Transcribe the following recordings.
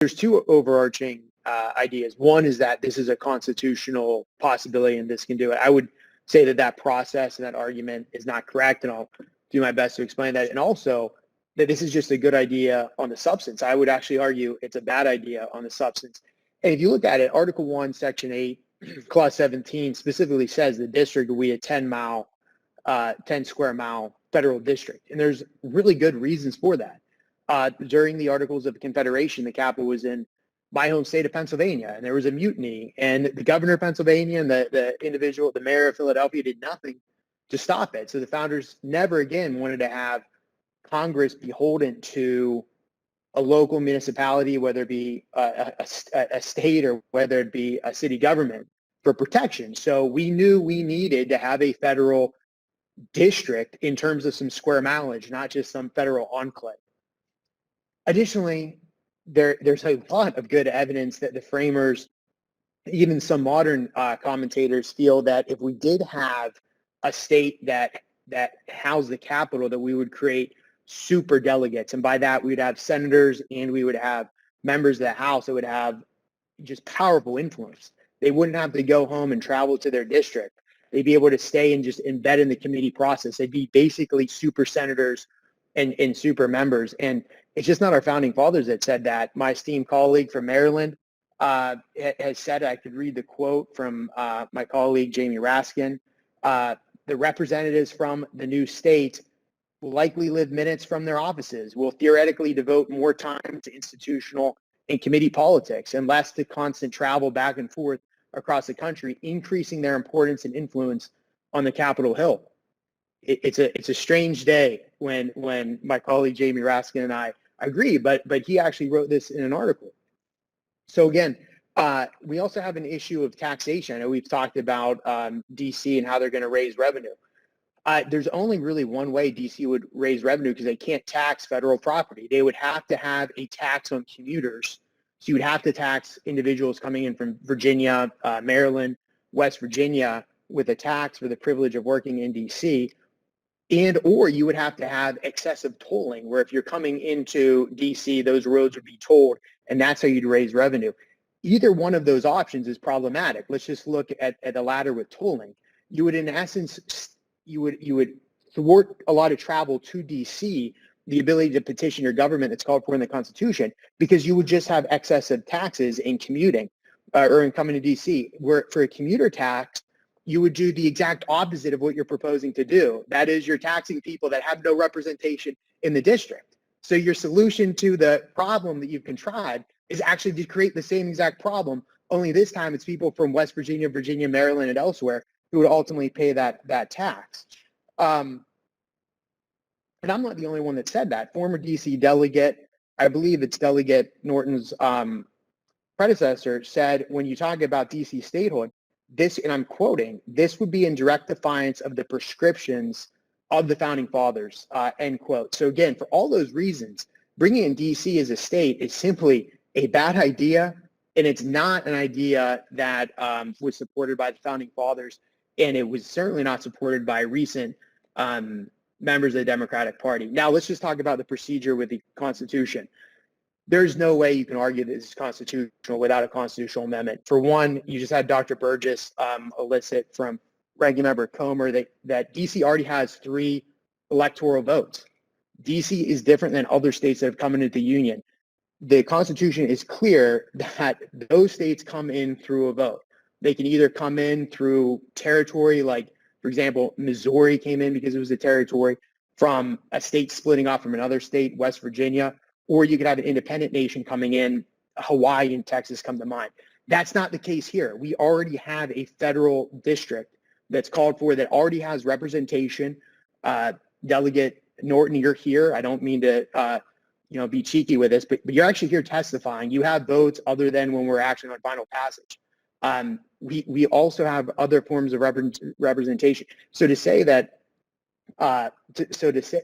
there's two overarching ideas. One is that this is a constitutional possibility and this can do it. I would say that that process and that argument is not correct, and I'll do my best to explain that. And also that this is just a good idea on the substance. I would actually argue it's a bad idea on the substance. And if you look at it, Article 1, Section 8, Clause 17 specifically says the district will be a 10 square mile federal district. And there's really good reasons for that. During the Articles of Confederation, the capital was in my home state of Pennsylvania, and there was a mutiny, and the governor of Pennsylvania and the mayor of Philadelphia did nothing to stop it. So the founders never again wanted to have Congress beholden to a local municipality, whether it be a state or whether it be a city government, for protection. So we knew we needed to have a federal district in terms of some square mileage, not just some federal enclave. Additionally, there's a lot of good evidence that the framers, even some modern commentators, feel that if we did have a state that housed the capital, that we would create super delegates. And by that, we'd have senators and we would have members of the House that would have just powerful influence. They wouldn't have to go home and travel to their district. They'd be able to stay and just embed in the committee process. They'd be basically super senators and super members. And it's just not our founding fathers that said that. My esteemed colleague from Maryland has said, I could read the quote from my colleague, Jamie Raskin. The representatives from the new state will likely live minutes from their offices, will theoretically devote more time to institutional and committee politics and less to constant travel back and forth across the country, increasing their importance and influence on the Capitol Hill. It's a strange day when my colleague Jamie Raskin and I agree, but he actually wrote this in an article. So again, we also have an issue of taxation. I know we've talked about DC and how they're going to raise revenue. There's only really one way DC would raise revenue, because they can't tax federal property. They would have to have a tax on commuters. So you would have to tax individuals coming in from Virginia, Maryland, West Virginia with a tax for the privilege of working in DC. Or you would have to have excessive tolling, where if you're coming into DC, those roads would be tolled, and that's how you'd raise revenue. Either one of those options is problematic. Let's just look at the latter with tolling. You would, in essence, you would thwart a lot of travel to DC, the ability to petition your government that's called for in the Constitution, because you would just have excessive taxes in commuting or in coming to DC. Where for a commuter tax, you would do the exact opposite of what you're proposing to do. That is, you're taxing people that have no representation in the district. So your solution to the problem that you've contrived is actually to create the same exact problem, only this time it's people from West Virginia, Virginia, Maryland, and elsewhere who would ultimately pay that tax. And I'm not the only one that said that. Former DC delegate, I believe it's Delegate Norton's predecessor, said, when you talk about DC statehood, this, and I'm quoting, this would be in direct defiance of the prescriptions of the founding fathers, end quote. So again, for all those reasons, bringing in DC as a state is simply a bad idea, and it's not an idea that was supported by the founding fathers, and it was certainly not supported by recent members of the Democratic Party. Now, let's just talk about the procedure with the Constitution. There's no way you can argue that this is constitutional without a constitutional amendment. For one, you just had Dr. Burgess elicit from Ranking Member Comer that DC already has 3 electoral votes. DC is different than other states that have come into the Union. The Constitution is clear that those states come in through a vote. They can either come in through territory, like, for example, Missouri came in because it was a territory from a state splitting off from another state, West Virginia, or you could have an independent nation coming in. Hawaii and Texas come to mind. That's not the case here. We already have a federal district that's called for, that already has representation. Delegate Norton, you're here. I don't mean to be cheeky with this, but you're actually here testifying. You have votes other than when we're actually on final passage. We also have other forms of representation. So to say that, to say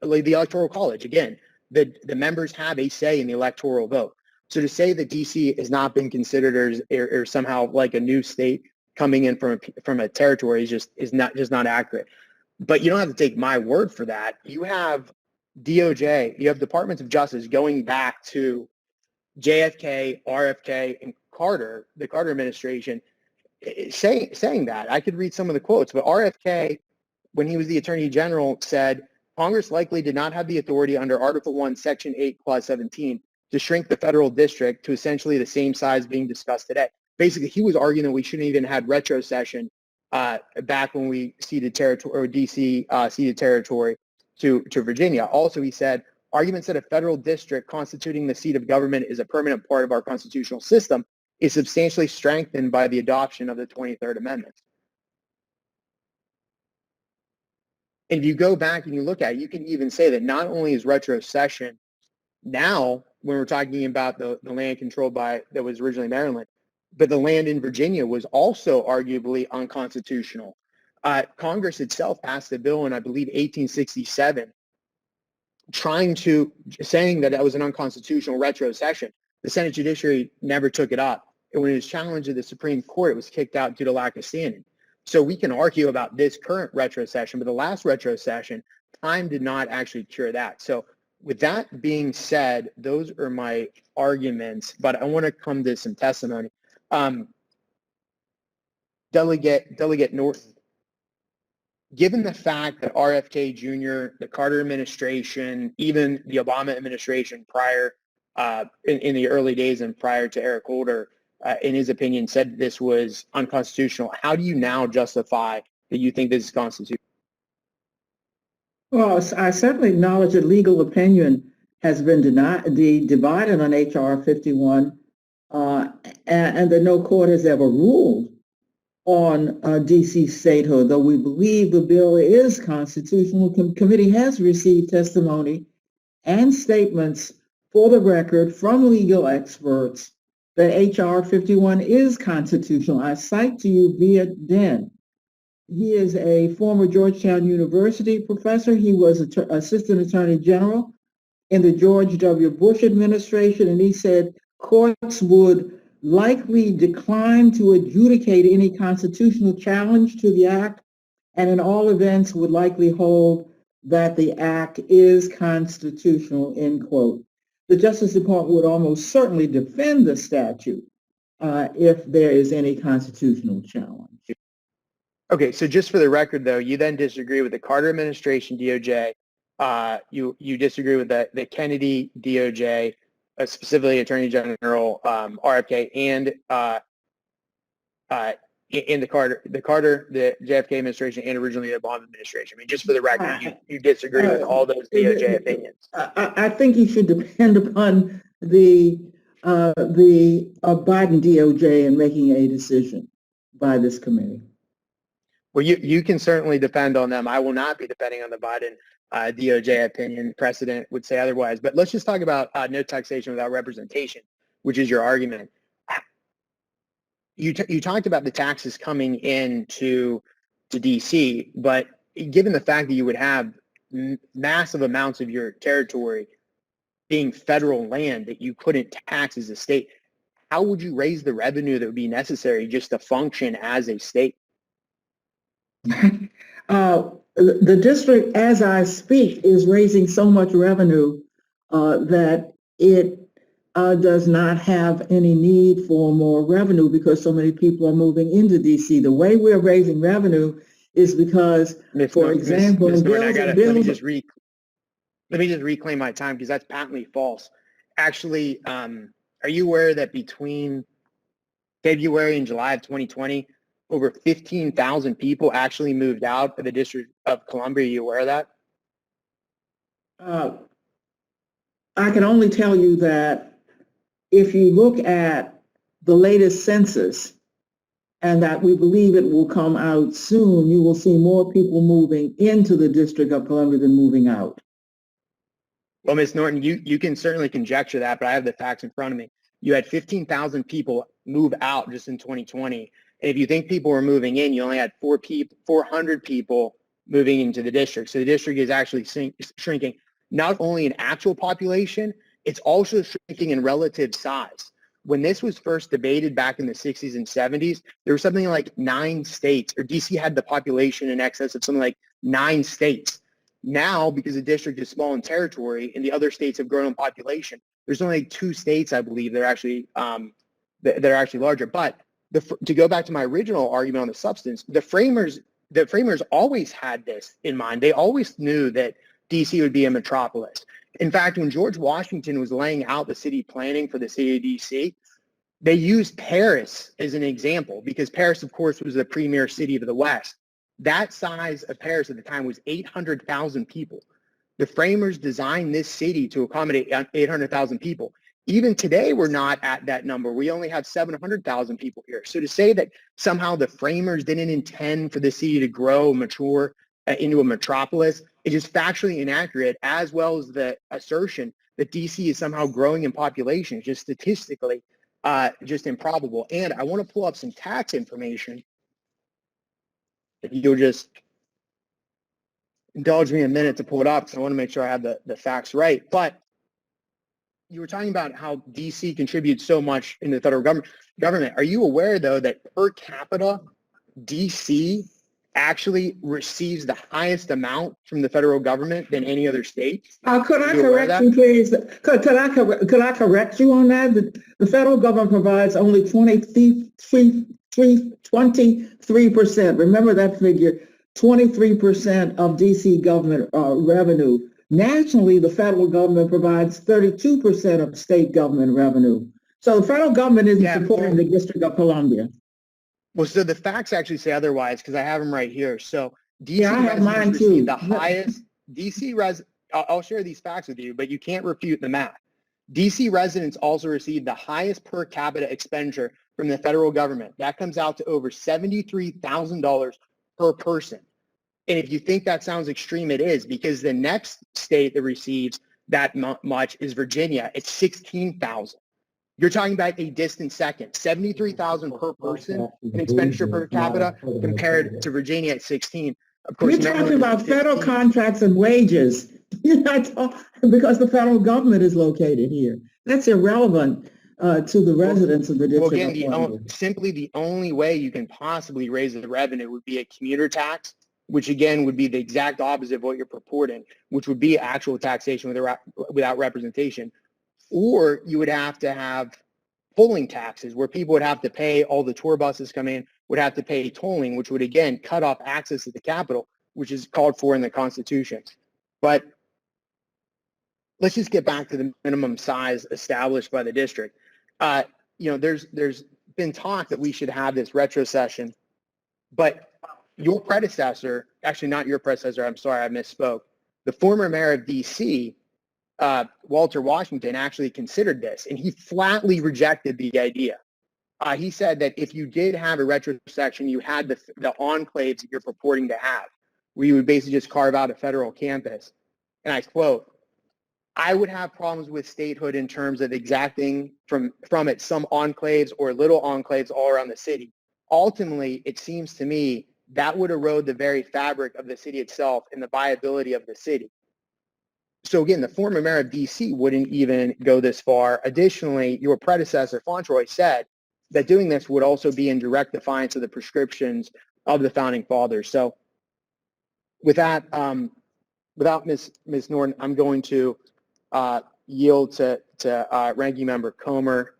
like the Electoral College, again, the members have a say in the electoral vote. So to say that DC has not been considered or somehow like a new state coming in from a territory is not accurate. But you don't have to take my word for that. You have DOJ, you have Departments of Justice going back to JFK, RFK, and Carter, the Carter administration, saying that. I could read some of the quotes, but RFK, when he was the Attorney General, said, Congress likely did not have the authority under Article 1, Section 8, Clause 17 to shrink the federal district to essentially the same size being discussed today. Basically, he was arguing that we shouldn't even had retrocession back when we ceded territory, or DC ceded territory to Virginia. Also, he said, arguments that a federal district constituting the seat of government is a permanent part of our constitutional system is substantially strengthened by the adoption of the 23rd Amendment. And if you go back and you look at it, you can even say that not only is retrocession now, when we're talking about the land controlled by, that was originally Maryland, but the land in Virginia was also arguably unconstitutional. Congress itself passed a bill in, I believe, 1867, saying that was an unconstitutional retrocession. The Senate Judiciary never took it up. And when it was challenged to the Supreme Court, it was kicked out due to lack of standing. So we can argue about this current retrocession, but the last retrocession, time did not actually cure that. So with that being said, those are my arguments, but I want to come to some testimony. Delegate Norton, given the fact that RFK Jr., the Carter administration, even the Obama administration prior, in the early days and prior to Eric Holder, in his opinion, said this was unconstitutional, how do you now justify that you think this is constitutional? Well, I certainly acknowledge that legal opinion has been divided on H.R. 51, and that no court has ever ruled on DC statehood, though we believe the bill is constitutional. Committee has received testimony and statements for the record from legal experts that H.R. 51 is constitutional. I cite to you Viet Den. He is a former Georgetown University professor. He was Assistant Attorney General in the George W. Bush administration, and he said courts would likely decline to adjudicate any constitutional challenge to the act, and in all events would likely hold that the act is constitutional, end quote. The Justice Department would almost certainly defend the statute if there is any constitutional challenge. Okay, so just for the record, though, you then disagree with the Carter administration DOJ. You disagree with the Kennedy DOJ, specifically Attorney General RFK, and in the Carter, the JFK administration, and originally the Obama administration. I mean, just for the record, you disagree with all those DOJ opinions. I think you should depend upon the Biden DOJ in making a decision by this committee. Well, you can certainly depend on them. I will not be depending on the Biden DOJ opinion. Precedent would say otherwise. But let's just talk about no taxation without representation, which is your argument. You talked about the taxes coming in to DC, but given the fact that you would have massive amounts of your territory being federal land that you couldn't tax as a state, how would you raise the revenue that would be necessary just to function as a state? The district, as I speak, is raising so much revenue that it does not have any need for more revenue because so many people are moving into DC. The way we're raising revenue is because, for example, let me just reclaim my time because that's patently false. Actually, are you aware that between February and July of 2020, over 15,000 people actually moved out of the District of Columbia? Are you aware of that? I can only tell you that if you look at the latest census, and that we believe it will come out soon, you will see more people moving into the District of Columbia than moving out. Well, Ms. Norton, you can certainly conjecture that, but I have the facts in front of me. You had 15,000 people move out just in 2020. And if you think people were moving in, you only had 400 people moving into the district. So the district is actually shrinking, not only in actual population, it's also shrinking in relative size. When this was first debated back in the 60s and 70s, there was something like 9 states, or DC had the population in excess of something like 9 states. Now, because the district is small in territory and the other states have grown in population, There's only 2 states, I believe, that are actually larger. But to go back to my original argument on the substance, the framers always had this in mind. They always knew that DC would be a metropolis. In fact, when George Washington was laying out the city planning for the city of DC, they used Paris as an example because Paris, of course, was the premier city of the West. That size of Paris at the time was 800,000 people. The framers designed this city to accommodate 800,000 people. Even today, we're not at that number. We only have 700,000 people here. So to say that somehow the framers didn't intend for the city to grow, mature into a metropolis is just factually inaccurate, as well as the assertion that DC is somehow growing in population, just statistically, just improbable. And I want to pull up some tax information. If you'll just indulge me a minute to pull it up, because I want to make sure I have the facts right. But you were talking about how DC contributes so much in the federal government. Are you aware, though, that per capita, DC actually receives the highest amount from the federal government than any other state? Could I correct you, please? Could I correct you on that? The federal government provides only 23%. Remember that figure, 23% of DC government revenue. Nationally, the federal government provides 32% of state government revenue. So the federal government isn't supporting the District of Columbia. Well, so the facts actually say otherwise, because I have them right here. So DC I have mine too. The highest I'll share these facts with you, but you can't refute the math. DC residents also receive the highest per capita expenditure from the federal government. That comes out to over $73,000 per person. And if you think that sounds extreme, it is, because the next state that receives that much is Virginia. It's $16,000. You're talking about a distant second. $73,000 per person in expenditure per capita compared to Virginia at 16. Of course, you're talking about federal contracts and wages. You're not talking because the federal government is located here. That's irrelevant to the residents of the District of Columbia. Simply the only way you can possibly raise the revenue would be a commuter tax, which again would be the exact opposite of what you're purporting, which would be actual taxation without representation. Or you would have to have tolling taxes where people would have to pay, all the tour buses come in, would have to pay tolling, which would again cut off access to the Capitol, which is called for in the Constitution. But let's just get back to the minimum size established by the district. There's been talk that we should have this retrocession, but your predecessor, actually not your predecessor, I'm sorry, I misspoke. The former mayor of DC, Walter Washington, actually considered this, and he flatly rejected the idea. He said that if you did have a retrospection, you had the enclaves that you're purporting to have, where you would basically just carve out a federal campus. And I quote, "I would have problems with statehood in terms of exacting from it some enclaves or little enclaves all around the city. Ultimately, it seems to me that would erode the very fabric of the city itself and the viability of the city." So again, the former mayor of DC wouldn't even go this far. Additionally, your predecessor, Fauntleroy, said that doing this would also be in direct defiance of the prescriptions of the founding fathers. So with that, without Ms. Norton, I'm going to yield to Ranking Member Comer